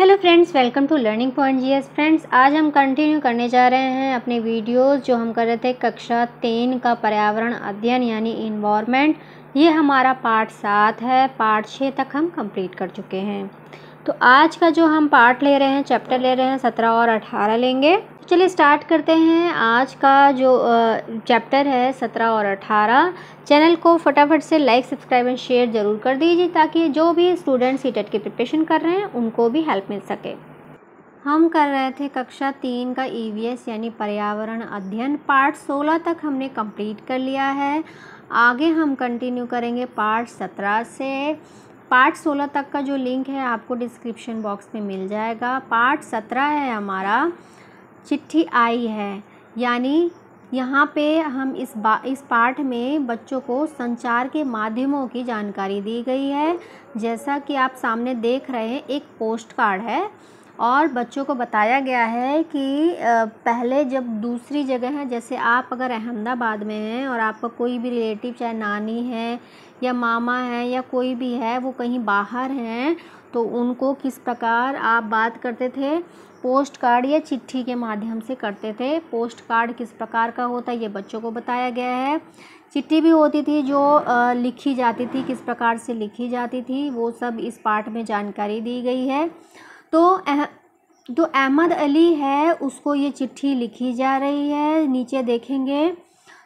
Hello friends, welcome to learning point GS. Friends, आज हम continue करने जा रहे हैं अपने वीडियोस जो हम कर रहे थे कक्षा 3 का पर्यावरण अध्ययन यानी इन्वायरमेंट। ये हमारा पार्ट 7 है। पार्ट 6 तक हम कंप्लीट कर चुके हैं। तो आज का जो हम पार्ट ले रहे हैं, चैप्टर ले रहे हैं 17 और 18 लेंगे। चलिए स्टार्ट करते हैं। आज का जो चैप्टर है 17 और 18। चैनल को फटाफट से लाइक, सब्सक्राइब एंड शेयर ज़रूर कर दीजिए ताकि जो भी स्टूडेंट्स सीटेट की प्रिपरेशन कर रहे हैं उनको भी हेल्प मिल सके। हम कर रहे थे कक्षा 3 का ईवीएस यानी पर्यावरण अध्ययन। पार्ट 16 तक हमने कंप्लीट कर लिया है। आगे हम कंटिन्यू करेंगे पार्ट 17 से। पार्ट 16 तक का जो लिंक है आपको डिस्क्रिप्शन बॉक्स में मिल जाएगा। पार्ट 17 है हमारा चिट्ठी आई है, यानी यहाँ पे हम इस पार्ट में बच्चों को संचार के माध्यमों की जानकारी दी गई है। जैसा कि आप सामने देख रहे हैं, एक पोस्ट कार्ड है और बच्चों को बताया गया है कि पहले जब दूसरी जगह है, जैसे आप अगर अहमदाबाद में हैं और आपका कोई भी रिलेटिव, चाहे नानी है या मामा है या कोई भी है, वो कहीं बाहर हैं, तो उनको किस प्रकार आप बात करते थे, पोस्ट कार्ड या चिट्ठी के माध्यम से करते थे। पोस्ट कार्ड किस प्रकार का होता है ये बच्चों को बताया गया है। चिट्ठी भी होती थी जो लिखी जाती थी, किस प्रकार से लिखी जाती थी, वो सब इस पार्ट में जानकारी दी गई है। तो अहमद अली है, उसको ये चिट्ठी लिखी जा रही है। नीचे देखेंगे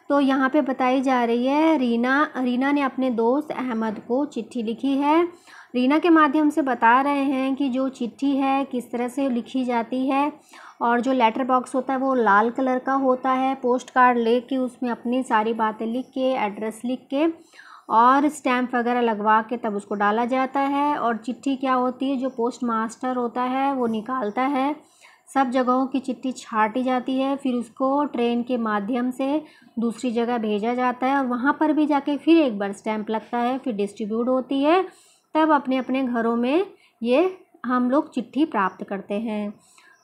तो यहाँ पे बताई जा रही है रीना ने अपने दोस्त अहमद को चिट्ठी लिखी है। रीना के माध्यम से बता रहे हैं कि जो चिट्ठी है किस तरह से लिखी जाती है, और जो लेटर बॉक्स होता है वो लाल कलर का होता है। पोस्ट कार्ड लेके उसमें अपनी सारी बातें लिख के, एड्रेस लिख के और स्टैम्प वगैरह लगवा के तब उसको डाला जाता है। और चिट्ठी क्या होती है, जो पोस्ट मास्टर होता है वो निकालता है। सब जगहों की चिट्ठी छांटी जाती है, फिर उसको ट्रेन के माध्यम से दूसरी जगह भेजा जाता है और वहाँ पर भी जाके फिर एक बार स्टैम्प लगता है, फिर डिस्ट्रीब्यूट होती है। तब अपने अपने घरों में ये हम लोग चिट्ठी प्राप्त करते हैं।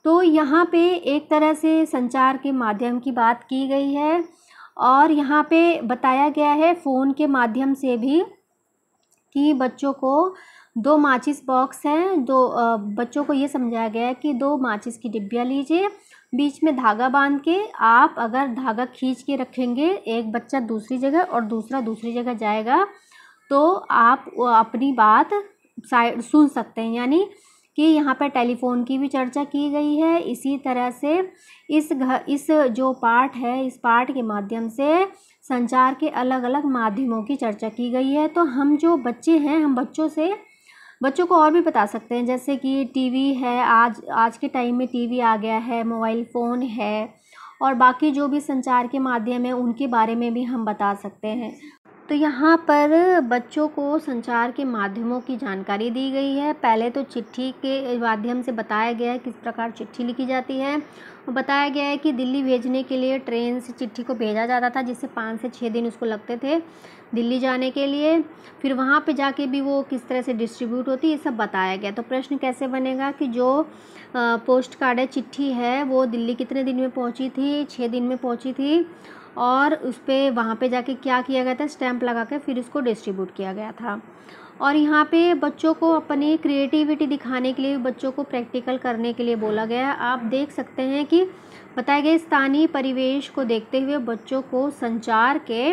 तो यहाँ पे एक तरह से संचार के माध्यम की बात की गई है और यहाँ पे बताया गया है फ़ोन के माध्यम से भी कि बच्चों को 2 माचिस बॉक्स हैं। बच्चों को ये समझाया गया है कि 2 माचिस की डिब्बियाँ लीजिए, बीच में धागा बांध के आप अगर धागा खींच के रखेंगे, एक बच्चा दूसरी जगह और दूसरा दूसरी जगह जाएगा, तो आप अपनी बात सुन सकते हैं। यानी कि यहाँ पर टेलीफोन की भी चर्चा की गई है। इसी तरह से इस जो पाठ है, इस पाठ के माध्यम से संचार के अलग अलग माध्यमों की चर्चा की गई है। तो हम जो बच्चे हैं, हम बच्चों को और भी बता सकते हैं, जैसे कि टीवी है, आज के टाइम में टीवी आ गया है, मोबाइल फ़ोन है और बाकी जो भी संचार के माध्यम है उनके बारे में भी हम बता सकते हैं। तो यहाँ पर बच्चों को संचार के माध्यमों की जानकारी दी गई है। पहले तो चिट्ठी के माध्यम से बताया गया है किस प्रकार चिट्ठी लिखी जाती है। बताया गया है कि दिल्ली भेजने के लिए ट्रेन से चिट्ठी को भेजा जाता था, जिससे 5 से 6 दिन उसको लगते थे दिल्ली जाने के लिए। फिर वहाँ पे जाके भी वो किस तरह से डिस्ट्रीब्यूट होती है, ये सब बताया गया। तो प्रश्न कैसे बनेगा कि जो पोस्ट कार्ड है, चिट्ठी है, वो दिल्ली कितने दिन में पहुँची थी? 6 दिन में पहुँची थी। और उस पर वहाँ पे जाके क्या किया गया था, स्टैम्प लगा के फिर उसको डिस्ट्रीब्यूट किया गया था। और यहाँ पे बच्चों को अपनी क्रिएटिविटी दिखाने के लिए, बच्चों को प्रैक्टिकल करने के लिए बोला गया है। आप देख सकते हैं कि बताए गए स्थानीय परिवेश को देखते हुए बच्चों को संचार के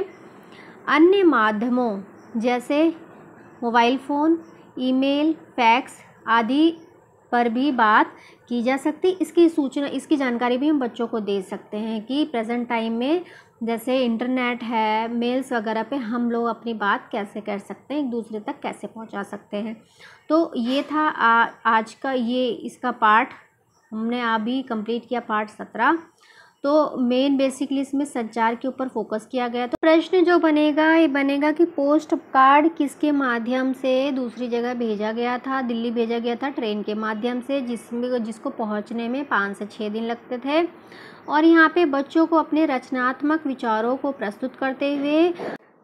अन्य माध्यमों जैसे मोबाइल फ़ोन, ईमेल, फैक्स आदि पर भी बात की जा सकती। इसकी जानकारी भी हम बच्चों को दे सकते हैं कि प्रेजेंट टाइम में जैसे इंटरनेट है, मेल्स वगैरह पे हम लोग अपनी बात कैसे कर सकते हैं, एक दूसरे तक कैसे पहुंचा सकते हैं। तो ये था आज का इसका पार्ट हमने अभी कंप्लीट किया, पार्ट 17। तो मेन बेसिकली इसमें संचार के ऊपर फोकस किया गया। तो प्रश्न जो बनेगा ये बनेगा कि पोस्ट कार्ड किसके माध्यम से दूसरी जगह भेजा गया था? दिल्ली भेजा गया था ट्रेन के माध्यम से, जिसको पहुंचने में 5 से 6 दिन लगते थे। और यहाँ पे बच्चों को अपने रचनात्मक विचारों को प्रस्तुत करते हुए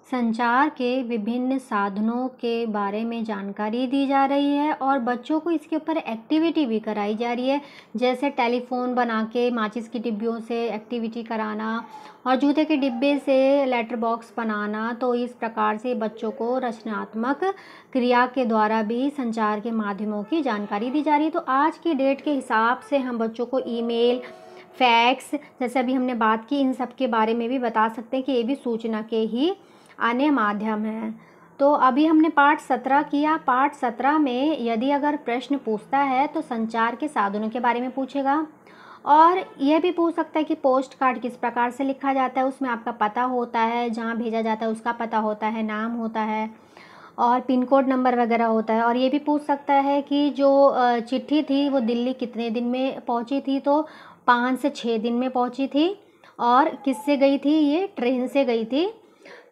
संचार के विभिन्न साधनों के बारे में जानकारी दी जा रही है और बच्चों को इसके ऊपर एक्टिविटी भी कराई जा रही है, जैसे टेलीफोन बना के माचिस की डिब्बियों से एक्टिविटी कराना और जूते के डिब्बे से लेटर बॉक्स बनाना। तो इस प्रकार से बच्चों को रचनात्मक क्रिया के द्वारा भी संचार के माध्यमों की जानकारी दी जा रही है। तो आज की डेट के हिसाब से हम बच्चों को ईमेल, फैक्स, जैसे अभी हमने बात की, इन सब के बारे में भी बता सकते हैं कि ये भी सूचना के ही अन्य माध्यम हैं। तो अभी हमने पाठ 17 किया। पाठ 17 में यदि अगर प्रश्न पूछता है तो संचार के साधनों के बारे में पूछेगा और यह भी पूछ सकता है कि पोस्ट कार्ड किस प्रकार से लिखा जाता है। उसमें आपका पता होता है, जहाँ भेजा जाता है उसका पता होता है, नाम होता है और पिन कोड नंबर वगैरह होता है। और ये भी पूछ सकता है कि जो चिट्ठी थी वो दिल्ली कितने दिन में पहुंची थी, तो 5 से 6 दिन में पहुंची थी। और किससे गई थी? ये ट्रेन से गई थी।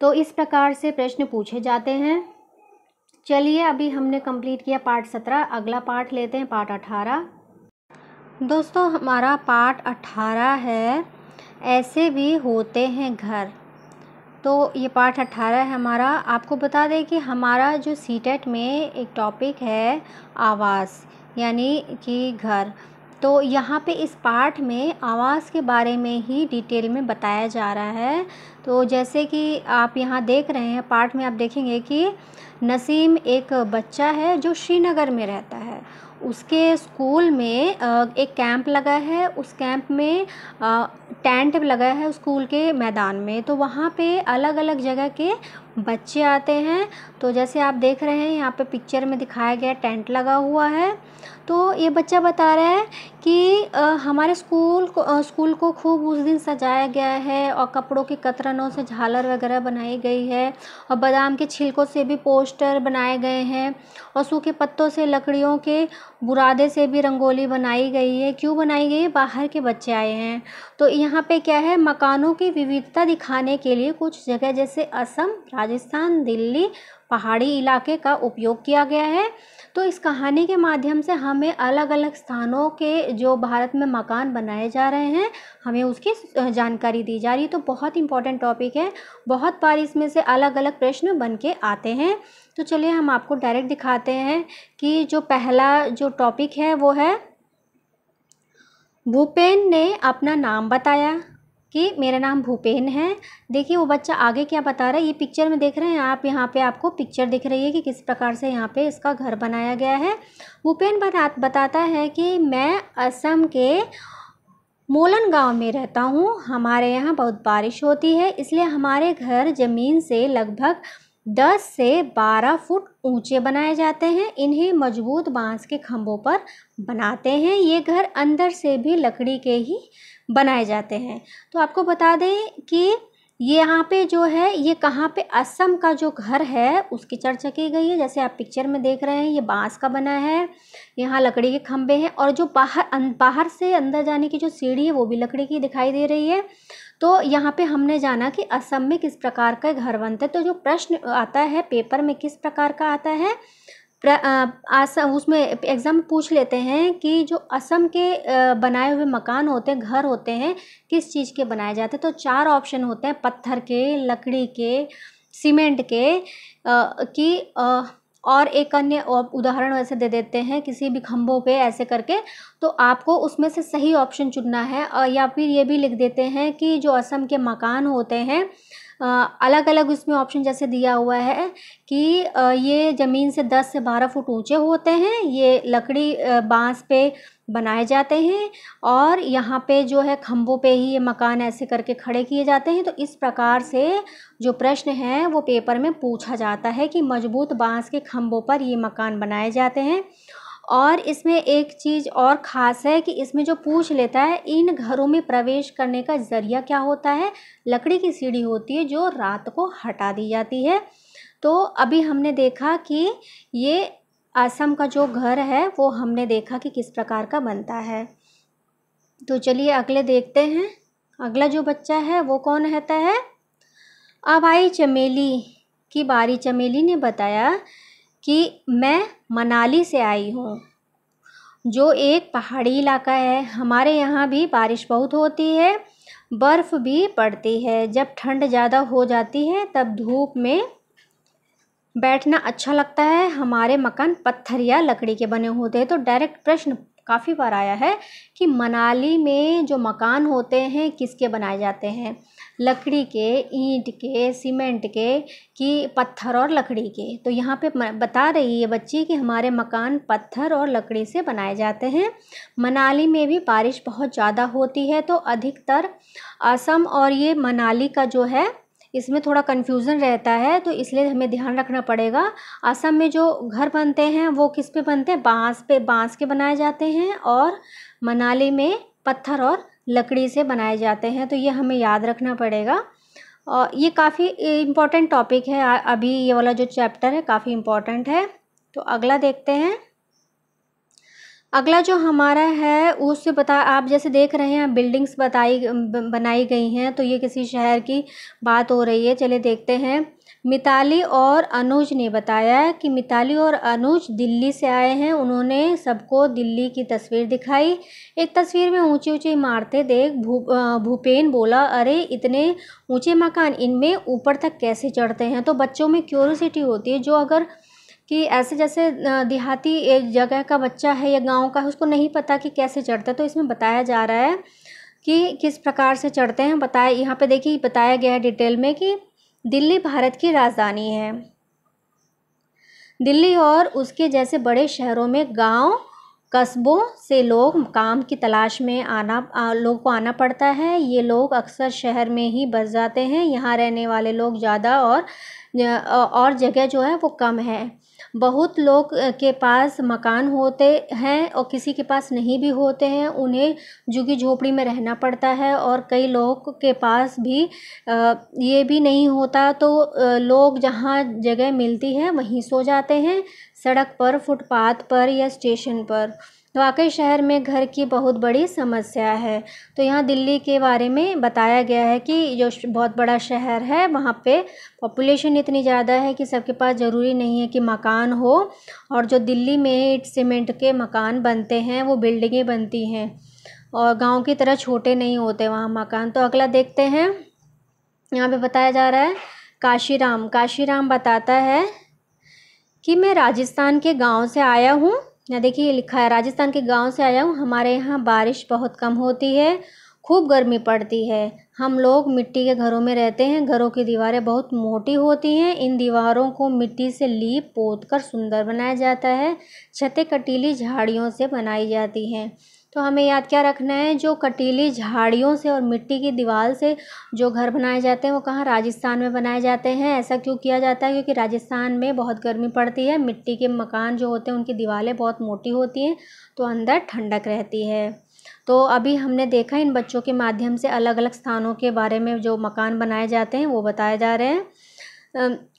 तो इस प्रकार से प्रश्न पूछे जाते हैं। चलिए, अभी हमने कंप्लीट किया पाठ 17। अगला पाठ लेते हैं, पाठ 18। दोस्तों, हमारा पाठ 18 है, ऐसे भी होते हैं घर। तो ये पाठ 18 है हमारा। आपको बता दें कि हमारा जो सीटेट में एक टॉपिक है आवास, यानी कि घर। तो यहाँ पे इस पाठ में आवास के बारे में ही डिटेल में बताया जा रहा है। तो जैसे कि आप यहाँ देख रहे हैं, पाठ में आप देखेंगे कि नसीम एक बच्चा है जो श्रीनगर में रहता है। उसके स्कूल में एक कैंप लगा है। उस कैंप में टेंट लगा है स्कूल के मैदान में। तो वहाँ पे अलग अलग जगह के बच्चे आते हैं। तो जैसे आप देख रहे हैं यहाँ पे पिक्चर में दिखाया गया टेंट लगा हुआ है। तो ये बच्चा बता रहा है कि हमारे स्कूल को खूब उस दिन सजाया गया है और कपड़ों की कतरनों से झालर वगैरह बनाई गई है और बादाम के छिलकों से भी पोस्टर बनाए गए हैं और सूखे पत्तों से, लकड़ियों के बुरादे से भी रंगोली बनाई गई है। क्यों बनाई गई है? बाहर के बच्चे आए हैं। तो यहाँ पे क्या है, मकानों की विविधता दिखाने के लिए कुछ जगह जैसे असम, राजस्थान, दिल्ली, पहाड़ी इलाके का उपयोग किया गया है। तो इस कहानी के माध्यम से हमें अलग अलग स्थानों के जो भारत में मकान बनाए जा रहे हैं, हमें उसकी जानकारी दी जा रही है। तो बहुत इंपॉर्टेंट टॉपिक है। बहुत बार इसमें से अलग अलग प्रश्न बन के आते हैं। तो चलिए हम आपको डायरेक्ट दिखाते हैं कि जो पहला जो टॉपिक है वो है, भूपेन ने अपना नाम बताया कि मेरा नाम भूपेन है। देखिए वो बच्चा आगे क्या बता रहा है, ये पिक्चर में देख रहे हैं आप। यहाँ पे आपको पिक्चर दिख रही है कि किस प्रकार से यहाँ पे इसका घर बनाया गया है। भूपेन बताता है कि मैं असम के मोलन गांव में रहता हूँ। हमारे यहाँ बहुत बारिश होती है, इसलिए हमारे घर ज़मीन से लगभग 10 से 12 फुट ऊंचे बनाए जाते हैं। इन्हें मजबूत बांस के खंभों पर बनाते हैं। ये घर अंदर से भी लकड़ी के ही बनाए जाते हैं। तो आपको बता दें कि ये यहाँ पे जो है, ये कहाँ पे, असम का जो घर है उसकी चर्चा की गई है। जैसे आप पिक्चर में देख रहे हैं, ये बांस का बना है, यहाँ लकड़ी के खंभे हैं और जो बाहर से अंदर जाने की जो सीढ़ी है वो भी लकड़ी की दिखाई दे रही है। तो यहाँ पे हमने जाना कि असम में किस प्रकार का घर बनते हैं। तो जो प्रश्न आता है पेपर में किस प्रकार का आता है, उसमें एग्जाम पूछ लेते हैं कि जो असम के बनाए हुए मकान होते हैं, घर होते हैं, किस चीज़ के बनाए जाते हैं। तो 4 ऑप्शन होते हैं, पत्थर के, लकड़ी के, सीमेंट के और एक अन्य उदाहरण वैसे दे देते हैं किसी भी खंभों पे ऐसे करके। तो आपको उसमें से सही ऑप्शन चुनना है। या फिर ये भी लिख देते हैं कि जो असम के मकान होते हैं, अलग अलग उसमें ऑप्शन जैसे दिया हुआ है कि ये ज़मीन से 10 से 12 फुट ऊंचे होते हैं, ये लकड़ी बांस पे बनाए जाते हैं और यहाँ पे जो है खंभों पे ही ये मकान ऐसे करके खड़े किए जाते हैं। तो इस प्रकार से जो प्रश्न है वो पेपर में पूछा जाता है कि मजबूत बांस के खंभों पर ये मकान बनाए जाते हैं। और इसमें एक चीज़ और ख़ास है कि इसमें जो पूछ लेता है, इन घरों में प्रवेश करने का ज़रिया क्या होता है? लकड़ी की सीढ़ी होती है जो रात को हटा दी जाती है। तो अभी हमने देखा कि ये असम का जो घर है वो हमने देखा कि किस प्रकार का बनता है। तो चलिए अगले देखते हैं। अगला जो बच्चा है वो कौन रहता है? अब आई चमेली की बारी। चमेली ने बताया कि मैं मनाली से आई हूँ, जो एक पहाड़ी इलाका है। हमारे यहाँ भी बारिश बहुत होती है। बर्फ़ भी पड़ती है। जब ठंड ज़्यादा हो जाती है तब धूप में बैठना अच्छा लगता है। हमारे मकान पत्थर या लकड़ी के बने होते हैं। तो डायरेक्ट प्रश्न काफ़ी बार आया है कि मनाली में जो मकान होते हैं किसके बनाए जाते हैं, लकड़ी के, ईंट के, सीमेंट के, कि पत्थर और लकड़ी के। तो यहाँ पे बता रही है बच्ची कि हमारे मकान पत्थर और लकड़ी से बनाए जाते हैं। मनाली में भी बारिश बहुत ज़्यादा होती है, तो अधिकतर असम और ये मनाली का जो है इसमें थोड़ा कन्फ्यूज़न रहता है, तो इसलिए हमें ध्यान रखना पड़ेगा। असम में जो घर बनते हैं वो किस पे बनते हैं, बांस के बनाए जाते हैं, और मनाली में पत्थर और लकड़ी से बनाए जाते हैं। तो ये हमें याद रखना पड़ेगा। और ये काफ़ी इम्पॉर्टेंट टॉपिक है। अभी ये वाला जो चैप्टर है काफ़ी इम्पॉर्टेंट है। तो अगला देखते हैं। अगला जो हमारा है उससे आप जैसे देख रहे हैं बिल्डिंग्स बनाई गई हैं, तो ये किसी शहर की बात हो रही है। चलिए देखते हैं। मिताली और अनुज ने बताया कि मिताली और अनुज दिल्ली से आए हैं। उन्होंने सबको दिल्ली की तस्वीर दिखाई। एक तस्वीर में ऊंची ऊंची इमारतें देख भूपेन बोला, अरे इतने ऊंचे मकान, इनमें ऊपर तक कैसे चढ़ते हैं। तो बच्चों में क्यूरियोसिटी होती है, जो अगर कि ऐसे जैसे देहाती जगह का बच्चा है या गांव का है, उसको नहीं पता कि कैसे चढ़ता है। तो इसमें बताया जा रहा है कि किस प्रकार से चढ़ते हैं। यहाँ पे देखिए बताया गया है डिटेल में कि दिल्ली भारत की राजधानी है। दिल्ली और उसके जैसे बड़े शहरों में गांव कस्बों से लोग काम की तलाश में लोग को आना पड़ता है। ये लोग अक्सर शहर में ही बस जाते हैं। यहाँ रहने वाले लोग ज़्यादा और जगह जो है वो कम है। बहुत लोग के पास मकान होते हैं और किसी के पास नहीं भी होते हैं। उन्हें झुग्गी झोपड़ी में रहना पड़ता है, और कई लोग के पास भी ये भी नहीं होता, तो लोग जहाँ जगह मिलती है वहीं सो जाते हैं, सड़क पर, फुटपाथ पर या स्टेशन पर। तो वाकई शहर में घर की बहुत बड़ी समस्या है। तो यहाँ दिल्ली के बारे में बताया गया है कि जो बहुत बड़ा शहर है वहाँ पे पॉपुलेशन इतनी ज़्यादा है कि सबके पास ज़रूरी नहीं है कि मकान हो। और जो दिल्ली में ईंट सीमेंट के मकान बनते हैं वो बिल्डिंगें बनती हैं, और गांव की तरह छोटे नहीं होते वहाँ मकान। तो अगला देखते हैं। यहाँ पे बताया जा रहा है काशीराम बताता है कि मैं राजस्थान के गांव से आया हूँ। यहाँ देखिए ये लिखा है, राजस्थान के गांव से आया हूँ। हमारे यहाँ बारिश बहुत कम होती है, खूब गर्मी पड़ती है। हम लोग मिट्टी के घरों में रहते हैं। घरों की दीवारें बहुत मोटी होती हैं। इन दीवारों को मिट्टी से लीप पोत कर सुंदर बनाया जाता है। छतें कटीली झाड़ियों से बनाई जाती हैं। तो हमें याद क्या रखना है, जो कटीली झाड़ियों से और मिट्टी की दीवार से जो घर बनाए जाते हैं वो कहाँ, राजस्थान में बनाए जाते हैं। ऐसा क्यों किया जाता है, क्योंकि राजस्थान में बहुत गर्मी पड़ती है। मिट्टी के मकान जो होते हैं उनकी दीवारें बहुत मोटी होती हैं, तो अंदर ठंडक रहती है। तो अभी हमने देखा इन बच्चों के माध्यम से अलग अलग स्थानों के बारे में जो मकान बनाए जाते हैं वो बताए जा रहे हैं।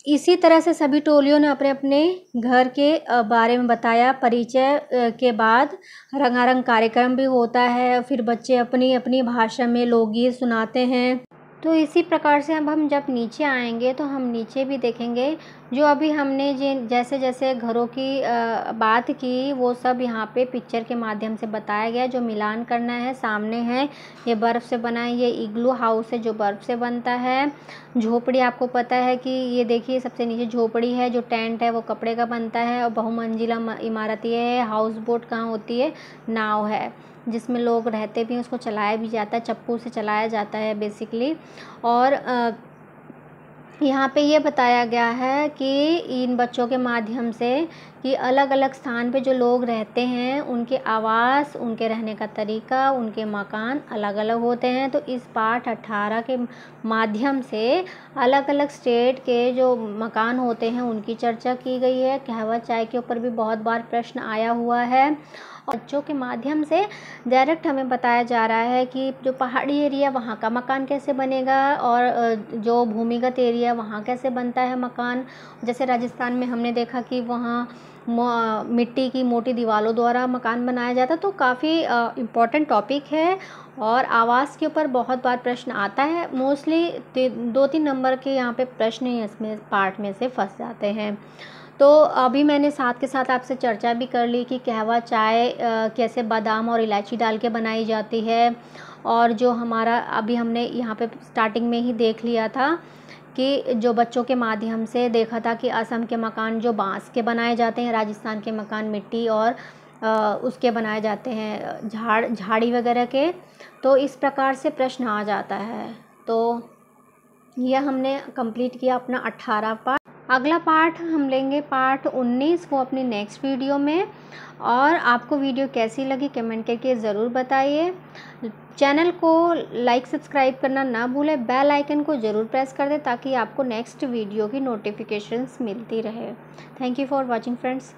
इसी तरह से सभी टोलियों ने अपने अपने घर के बारे में बताया। परिचय के बाद रंगारंग कार्यक्रम भी होता है। फिर बच्चे अपनी अपनी भाषा में लोकगीत सुनाते हैं। तो इसी प्रकार से अब हम जब नीचे आएंगे तो हम नीचे भी देखेंगे, जो अभी हमने जैसे जैसे घरों की बात की वो सब यहाँ पे पिक्चर के माध्यम से बताया गया। जो मिलान करना है, सामने है ये बर्फ़ से बना है, ये इग्लू हाउस है जो बर्फ़ से बनता है। झोपड़ी आपको पता है कि ये देखिए सबसे नीचे झोपड़ी है, जो टेंट है वो कपड़े का बनता है। और बहुमंजिला इमारत ये है। हाउस बोट कहाँ होती है, नाव है जिसमें लोग रहते भी हैं, उसको चलाया भी जाता है, चप्पू से चलाया जाता है बेसिकली। और यहाँ पे ये बताया गया है कि इन बच्चों के माध्यम से कि अलग अलग स्थान पे जो लोग रहते हैं उनके आवास, उनके रहने का तरीका, उनके मकान अलग अलग होते हैं। तो इस पाठ 18 के माध्यम से अलग अलग स्टेट के जो मकान होते हैं उनकी चर्चा की गई है। कहवा चाय के ऊपर भी बहुत बार प्रश्न आया हुआ है। बच्चों के माध्यम से डायरेक्ट हमें बताया जा रहा है कि जो पहाड़ी एरिया वहाँ का मकान कैसे बनेगा, और जो भूमिगत एरिया वहाँ कैसे बनता है मकान। जैसे राजस्थान में हमने देखा कि वहाँ मिट्टी की मोटी दीवारों द्वारा मकान बनाया जाता। तो काफ़ी इम्पॉर्टेंट टॉपिक है, और आवास के ऊपर बहुत बार प्रश्न आता है। मोस्टली 2-3 नंबर के यहाँ पे प्रश्न इसमें पार्ट में से फंस जाते हैं। तो अभी मैंने साथ के साथ आपसे चर्चा भी कर ली कि कहवा चाय कैसे बादाम और इलायची डाल के बनाई जाती है, और जो हमारा अभी हमने यहाँ पे स्टार्टिंग में ही देख लिया था कि जो बच्चों के माध्यम से देखा था कि असम के मकान जो बांस के बनाए जाते हैं, राजस्थान के मकान मिट्टी और उसके बनाए जाते हैं, झाड़ी वगैरह के। तो इस प्रकार से प्रश्न आ जाता है। तो यह हमने कंप्लीट किया अपना 18 पार्ट। अगला पार्ट हम लेंगे पार्ट 19 वो अपनी नेक्स्ट वीडियो में। और आपको वीडियो कैसी लगी कमेंट करके ज़रूर बताइए। चैनल को लाइक सब्सक्राइब करना ना भूलें, बेल आइकन को ज़रूर प्रेस कर दें ताकि आपको नेक्स्ट वीडियो की नोटिफिकेशंस मिलती रहे। Thank you for watching friends.